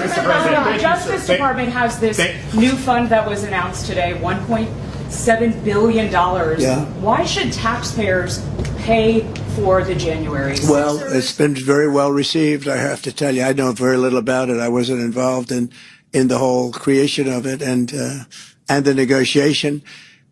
The Justice Department has this new fund that was announced today, $1.7 billion. Yeah. Why should taxpayers pay for the January? Well, it's been very well received, I have to tell you. I know very little about it. I wasn't involved in the whole creation of it and the negotiation.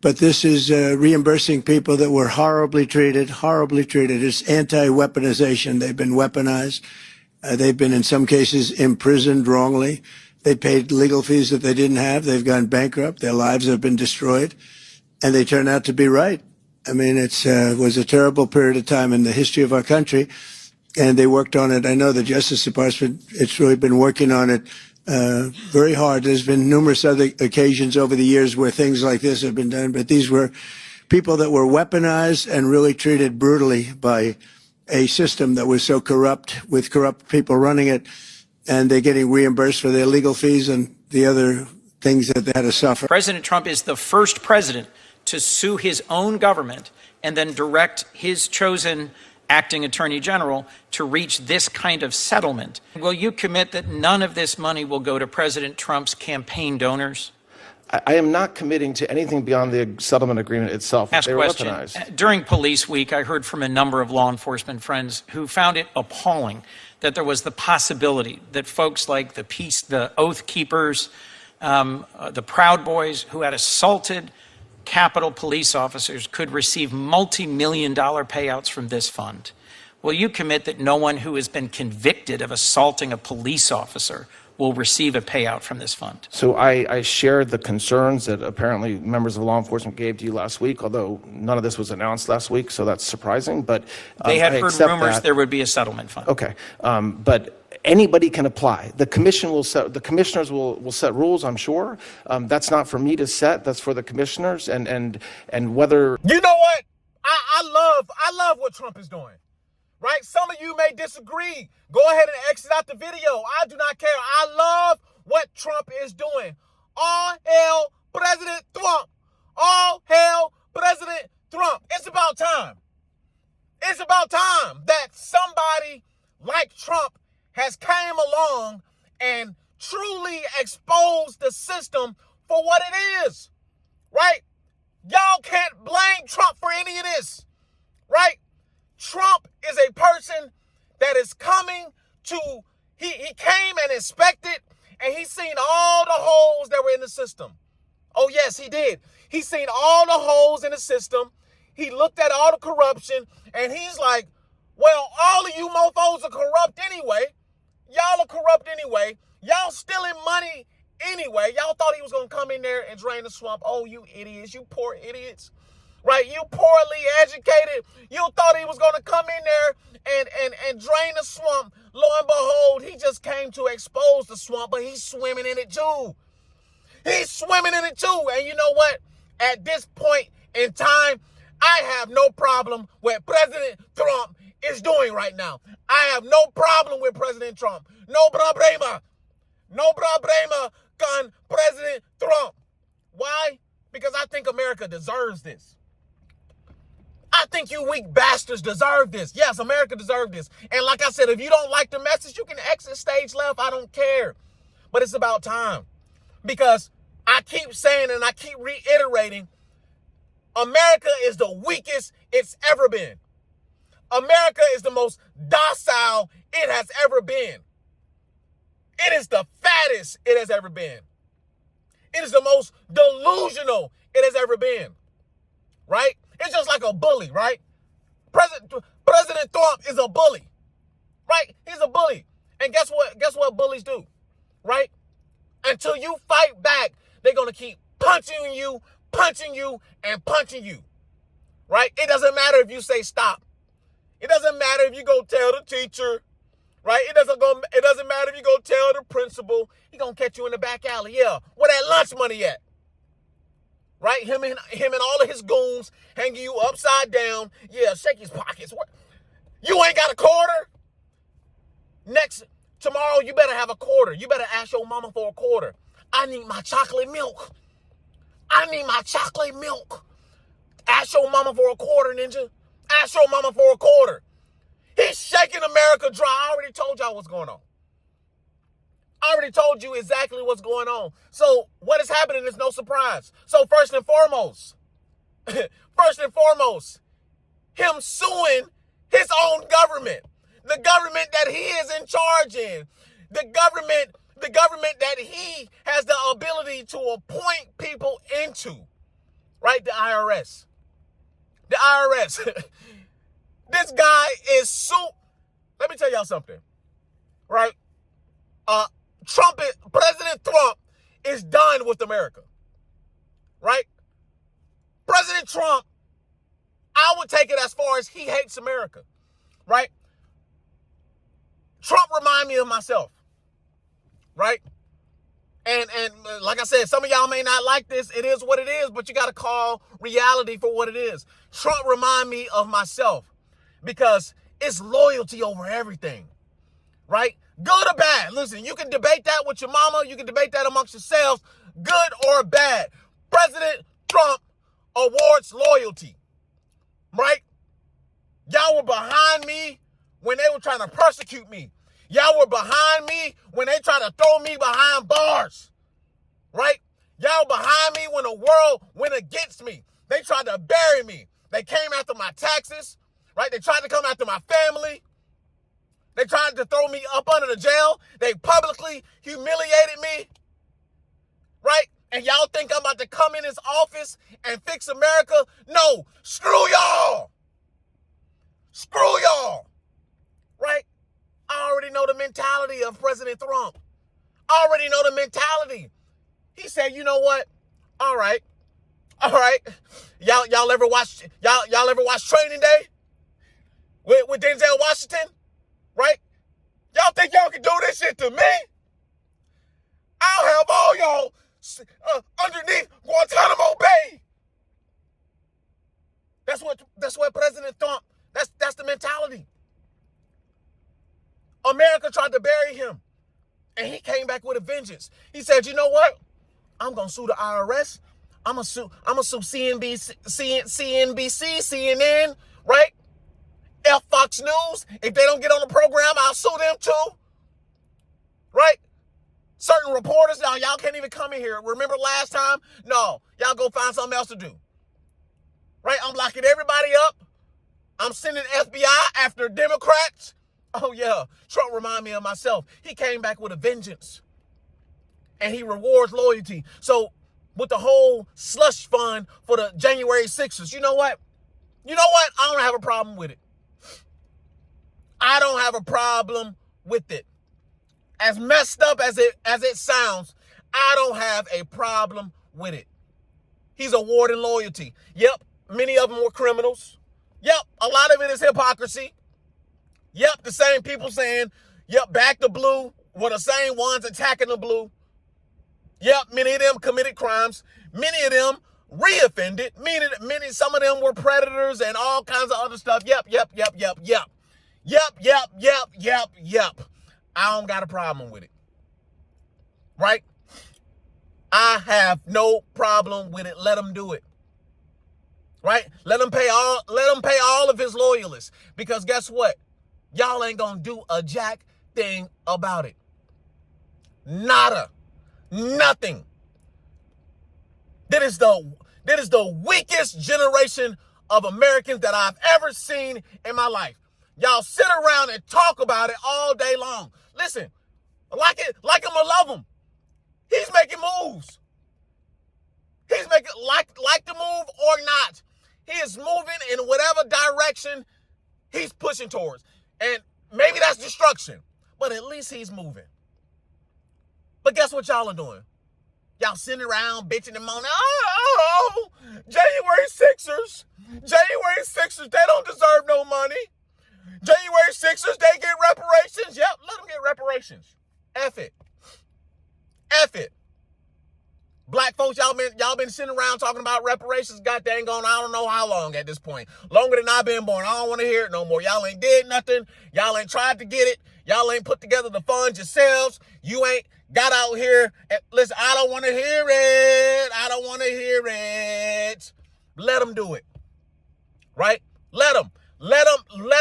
But this is reimbursing people that were horribly treated, horribly treated. It's anti-weaponization. They've been weaponized. They've been, in some cases, imprisoned wrongly. They paid legal fees that they didn't have. They've gone bankrupt. Their lives have been destroyed. And they turn out to be right. I mean, it was a terrible period of time in the history of our country. And they worked on it. I know the Justice Department, it's really been working on it very hard. There's been numerous other occasions over the years where things like this have been done. But these were people that were weaponized and really treated brutally by a system that was so corrupt, with corrupt people running it, and they're getting reimbursed for their legal fees and the other things that they had to suffer. President Trump is the first president to sue his own government and then direct his chosen acting attorney general to reach this kind of settlement. Will you commit that none of this money will go to President Trump's campaign donors? I am not committing to anything beyond the settlement agreement itself. Last they were question. weaponized. During Police Week, I heard from a number of law enforcement friends who found it appalling that there was the possibility that folks like the Oath Keepers, the Proud Boys, who had assaulted Capitol police officers, could receive multi-million-dollar payouts from this fund. Will you commit that no one who has been convicted of assaulting a police officer will receive a payout from this fund? So I shared the concerns that apparently members of law enforcement gave to you last week, although none of this was announced last week, so that's surprising. But they had I heard accept rumors that. there would be a settlement fund. Okay, but anybody can apply. The commission will set. The commissioners will set rules. I'm sure. That's not for me to set. That's for the commissioners. And whether you know what, I love what Trump is doing. Right? Some of you may disagree. Go ahead and exit out the video. I do not care. I love what Trump is doing. All hail President Trump. All hail President Trump. It's about time. It's about time that somebody like Trump has came along and truly exposed the system for what it is. Right? Y'all can't blame Trump for any of this. Right? Trump is a person that is coming to, he came and inspected, and he's seen all the holes that were in the system. Oh, yes, he did. He's seen all the holes in the system. He looked at all the corruption, and he's like, well, all of you mofos are corrupt anyway. Y'all are corrupt anyway. Y'all stealing money anyway. Y'all thought he was going to come in there and drain the swamp. Oh, you idiots, you poor idiots. Right, you poorly educated. You thought he was going to come in there and drain the swamp. Lo and behold, he just came to expose the swamp, but he's swimming in it too. He's swimming in it too. And you know what? At this point in time, I have no problem with President Trump is doing right now. I have no problem with President Trump. No problema. No problema con President Trump. Why? Because I think America deserves this. I think you weak bastards deserve this. Yes, America deserves this. And like I said, if you don't like the message, you can exit stage left. I don't care. But it's about time. Because I keep saying and I keep reiterating, America is the weakest it's ever been. America is the most docile it has ever been. It is the fattest it has ever been. It is the most delusional it has ever been. Right? It's just like a bully, right? President Trump is a bully, right? He's a bully. And guess what? Guess what bullies do, right? Until you fight back, they're going to keep punching you, and punching you, right? It doesn't matter if you say stop. It doesn't matter if you go tell the teacher, right? It doesn't matter if you go tell the principal. He's going to catch you in the back alley. Yeah, where that lunch money at? Right? Him and all of his goons hanging you upside down. Yeah, shake his pockets. What? You ain't got a quarter? Tomorrow, you better have a quarter. You better ask your mama for a quarter. I need my chocolate milk. I need my chocolate milk. Ask your mama for a quarter, ninja. Ask your mama for a quarter. He's shaking America dry. I already told y'all what's going on. I already told you exactly what's going on. So what is happening is no surprise. So first and foremost, him suing his own government, the government that he is in charge in, the government that he has the ability to appoint people into, right? The IRS. The IRS. This guy is let me tell y'all something, right? President Trump is done with America, right? President Trump, I would take it as far as he hates America, right? Trump remind me of myself, right? And like I said, some of y'all may not like this. It is what it is, but you got to call reality for what it is. Trump remind me of myself because it's loyalty over everything, right? Good or bad. Listen, you can debate that with your mama. You can debate that amongst yourselves, good or bad. President Trump awards loyalty, right? Y'all were behind me when they were trying to persecute me. Y'all were behind me when they tried to throw me behind bars, right? Y'all behind me when the world went against me. They tried to bury me. They came after my taxes, right? They tried to come after my family. They tried to throw me up under the jail. They publicly humiliated me, right? And y'all think I'm about to come in this office and fix America? No, screw y'all. Screw y'all, right? I already know the mentality of President Trump. I already know the mentality. He said, you know what? All right. Y'all ever watch Training Day with Denzel Washington? Right? Y'all think y'all can do this shit to me? I'll have all y'all underneath Guantanamo Bay. That's what President Trump, that's the mentality. America tried to bury him, and he came back with a vengeance. He said, you know what? I'm going to sue the IRS. I'm going to sue CNBC, CNN, right? Fox News. If they don't get on the program, I'll sue them too. Right? Certain reporters, y'all can't even come in here. Remember last time? No. Y'all go find something else to do. Right? I'm locking everybody up. I'm sending FBI after Democrats. Oh, yeah. Trump remind me of myself. He came back with a vengeance. And he rewards loyalty. So, with the whole slush fund for the January 6th, you know what? I don't have a problem with it. I don't have a problem with it. As messed up as it sounds, I don't have a problem with it. He's awarding loyalty. Yep, many of them were criminals. Yep, a lot of it is hypocrisy. Yep, the same people saying, yep, back the blue were the same ones attacking the blue. Yep, many of them committed crimes. Many of them reoffended. Some of them were predators and all kinds of other stuff. Yep. I don't got a problem with it. Right? I have no problem with it. Let him do it. Right? Let him pay all of his loyalists. Because guess what? Y'all ain't gonna do a jack thing about it. Nada. Nothing. That is the weakest generation of Americans that I've ever seen in my life. Y'all sit around and talk about it all day long. Listen, like him or love him, he's making moves. He's making like the move or not. He is moving in whatever direction he's pushing towards. And maybe that's destruction, but at least he's moving. But guess what y'all are doing? Y'all sitting around bitching and moaning, oh, January 6ers, they don't deserve no money. January 6ers, they get reparations. Yep, let them get reparations. F it. Black folks, y'all been sitting around talking about reparations, god dang on, I don't know how long at this point. Longer than I've been born. I don't want to hear it no more. Y'all ain't did nothing. Y'all ain't tried to get it. Y'all ain't put together the funds yourselves. You ain't got out here and listen, I don't want to hear it. Let them do it. Right? Let them. Let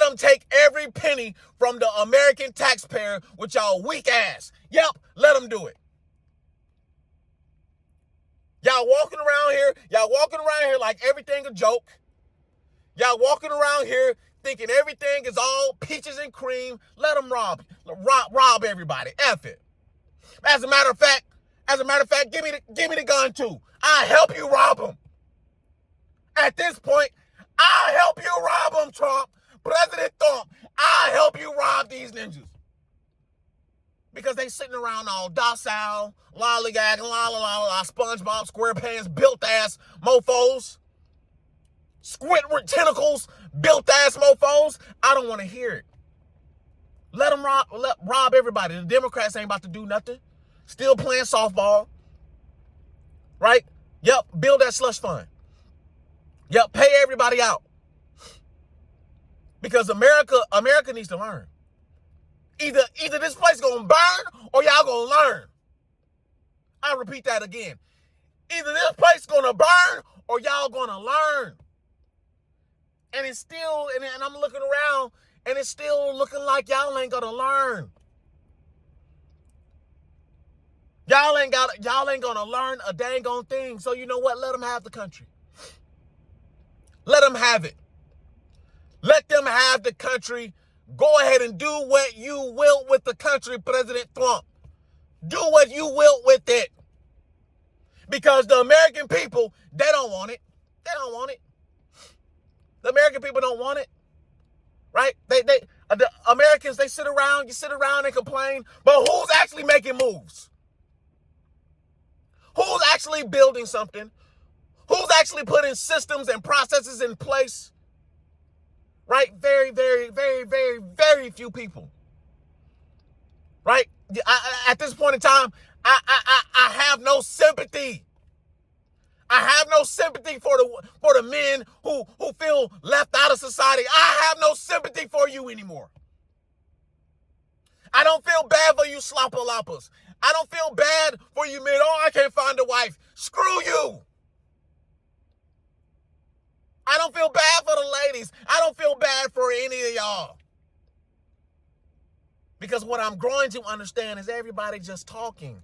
them take every penny from the American taxpayer with y'all weak ass. Yep, let them do it. Y'all walking around here like everything a joke. Y'all walking around here thinking everything is all peaches and cream. Let them rob everybody. F it. As a matter of fact, give me the gun too. I'll help you rob them. At this point, I'll help you rob them, Trump. President Trump, I'll help you rob these ninjas. Because they sitting around all docile, lollygagging, SpongeBob, SquarePants, built-ass mofos. Squidward tentacles, built-ass mofos. I don't want to hear it. Let them rob everybody. The Democrats ain't about to do nothing. Still playing softball. Right? Yep, build that slush fund. Yep, pay everybody out. Because America needs to learn. Either this place gonna burn or y'all gonna learn. I'll repeat that again. Either this place gonna burn or y'all gonna learn. And it's still, and I'm looking around, and it's still looking like y'all ain't gonna learn. Y'all ain't gonna learn a dang on thing. So you know what? Let them have the country. Let them have it. Let them have the country. Go ahead and do what you will with the country, President Trump. Do what you will with it. Because the American people, they don't want it. They don't want it. The American people don't want it. Right? The Americans, you sit around and complain, but who's actually making moves? Who's actually building something? Who's actually putting systems and processes in place? Right? Very, very, very, very, very few people. Right? At this point in time, I have no sympathy. I have no sympathy for the men who feel left out of society. I have no sympathy for you anymore. I don't feel bad for you slopper-loppers. I don't feel bad for you men. Oh, I can't find a wife. Screw you. I don't feel bad for the ladies. I don't feel bad for any of y'all. Because what I'm growing to understand is everybody just talking.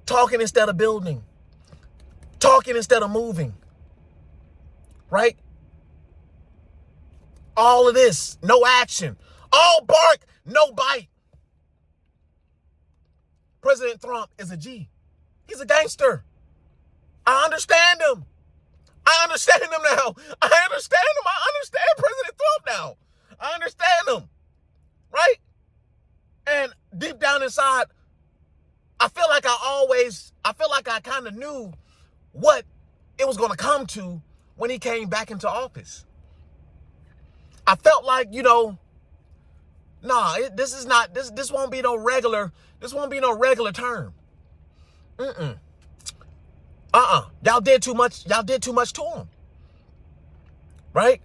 Talking instead of building. Talking instead of moving. Right? All of this, no action. All bark, no bite. President Trump is a G. He's a gangster. I understand him. I understand him now. I understand him. I understand President Trump now. I understand him. Right? And deep down inside, I feel like I kind of knew what it was going to come to when he came back into office. I felt like, this won't be no regular term. Y'all did too much to him. Right?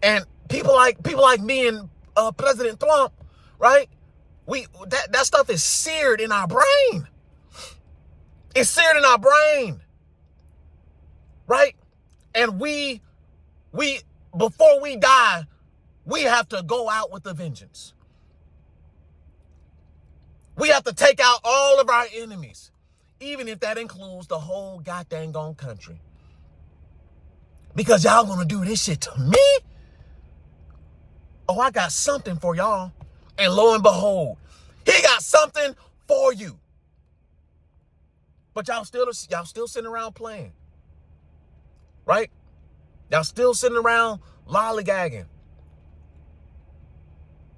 And people like me and President Trump, right? That stuff is seared in our brain. It's seared in our brain. Right? And we before we die, we have to go out with a vengeance. We have to take out all of our enemies, even if that includes the whole goddamn gone country. Because y'all gonna do this shit to me? Oh, I got something for y'all. And lo and behold, he got something for you. But y'all still sitting around playing. Right? Y'all still sitting around lollygagging.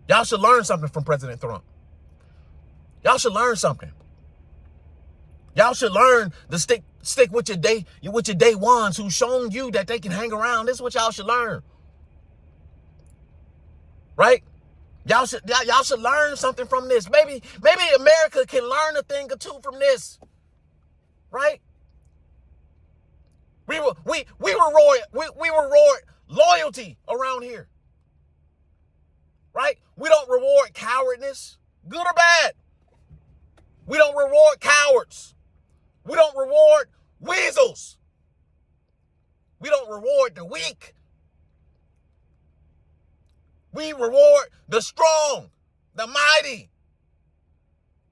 Y'all should learn something from President Trump. Y'all should learn something. Y'all should learn to stick with your day ones who's shown you that they can hang around. This is what y'all should learn. Right? Y'all should learn something from this. Maybe America can learn a thing or two from this. Right? We reward loyalty around here. Right? We don't reward cowardness, good or bad. We don't reward cowards. We don't reward weasels. We don't reward the weak. We reward the strong, the mighty.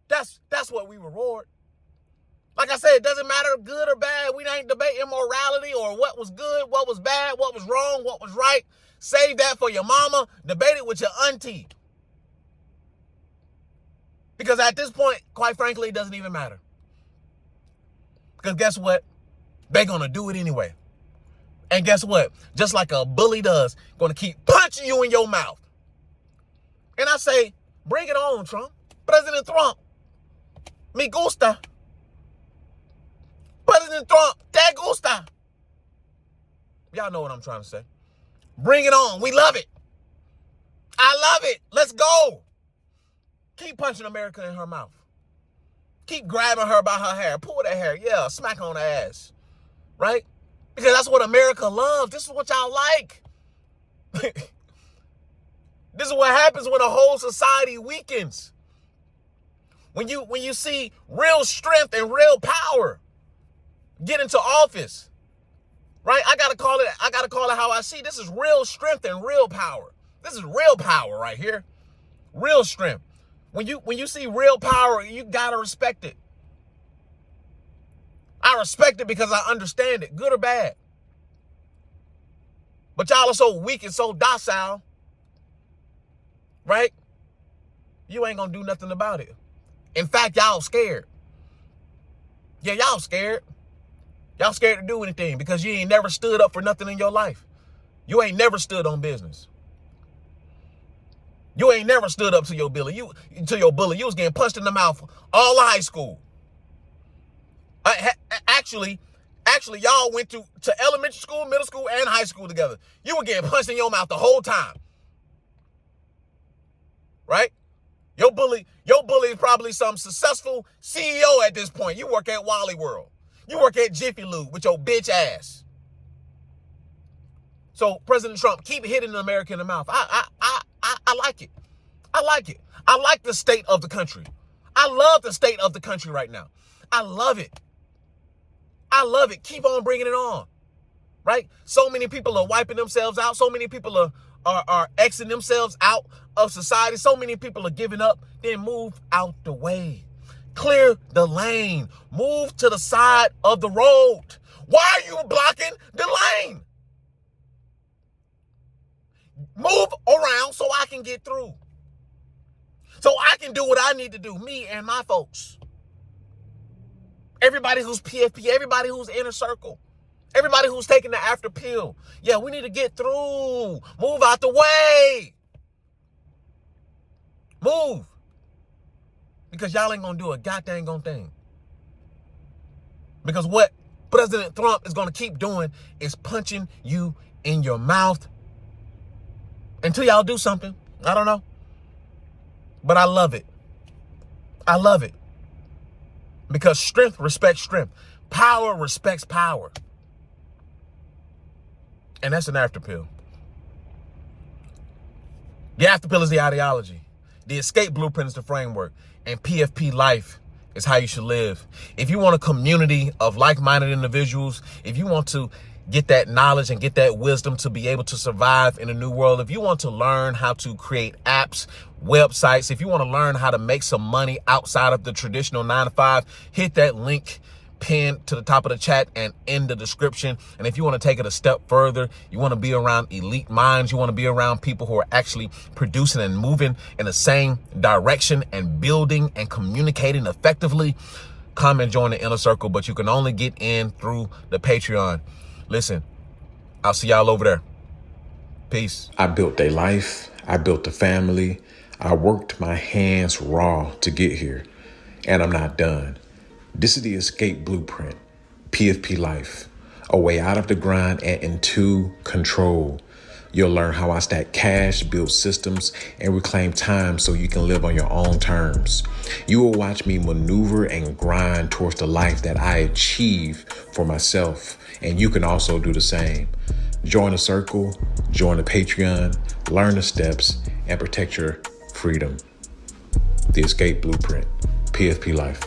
That's what we reward. Like I said, it doesn't matter good or bad. We ain't debating morality or what was good, what was bad, what was wrong, what was right. Save that for your mama. Debate it with your auntie. Because at this point, quite frankly, it doesn't even matter. Because guess what? They're going to do it anyway. And guess what? Just like a bully does, going to keep punching you in your mouth. And I say, bring it on, Trump. President Trump. Me gusta. President Trump. Te gusta. Y'all know what I'm trying to say. Bring it on. We love it. I love it. Let's go. Keep punching America in her mouth. Keep grabbing her by her hair. Pull that hair. Yeah, smack on the ass. Right? Because that's what America loves. This is what y'all like. This is what happens when a whole society weakens. When you see real strength and real power get into office. Right? I gotta call it how I see. This is real strength and real power. This is real power right here. Real strength. When you see real power, you gotta respect it. I respect it because I understand it, good or bad. But y'all are so weak and so docile, right? You ain't gonna do nothing about it. In fact, y'all scared. Yeah, y'all scared. Y'all scared to do anything because you ain't never stood up for nothing in your life. You ain't never stood on business. You ain't never stood up to your bully. You was getting punched in the mouth all high school. Actually, y'all went to elementary school, middle school, and high school together. You were getting punched in your mouth the whole time. Right? Your bully is probably some successful CEO at this point. You work at Wally World. You work at Jiffy Lube with your bitch ass. So President Trump, keep hitting America in the mouth. I like it. I like it. I like the state of the country. I love the state of the country right now. I love it. I love it. Keep on bringing it on. Right? So many people are wiping themselves out. So many people are exiting themselves out of society. So many people are giving up. Then move out the way. Clear the lane. Move to the side of the road. Why are you blocking the lane? Move around so I can get through. So I can do what I need to do, me and my folks. Everybody who's PFP, everybody who's inner circle, everybody who's taking the after pill. Yeah, we need to get through. Move out the way. Move. Because y'all ain't gonna do a goddamn thing. Because what President Trump is gonna keep doing is punching you in your mouth until y'all do something. I don't know. But I love it. I love it. Because strength respects strength. Power respects power. And that's an after pill. The after pill is the ideology. The escape blueprint is the framework. And PFP life is how you should live. If you want a community of like-minded individuals, if you want to get that knowledge and get that wisdom to be able to survive in a new world, if you want to learn how to create apps, websites, if you want to learn how to make some money outside of the traditional 9-to-5, hit that link pinned to the top of the chat and in the description. And if you want to take it a step further, you want to be around elite minds, you want to be around people who are actually producing and moving in the same direction and building and communicating effectively, come and join the inner circle. But you can only get in through the Patreon. Listen, I'll see y'all over there. Peace. I built a life. I built a family. I worked my hands raw to get here, and I'm not done. This is the escape blueprint, PFP life, a way out of the grind and into control. You'll learn how I stack cash, build systems, and reclaim time so you can live on your own terms. You will watch me maneuver and grind towards the life that I achieve for myself, and you can also do the same. Join the circle, join the Patreon, learn the steps, and protect your freedom. The escape blueprint, PFP life.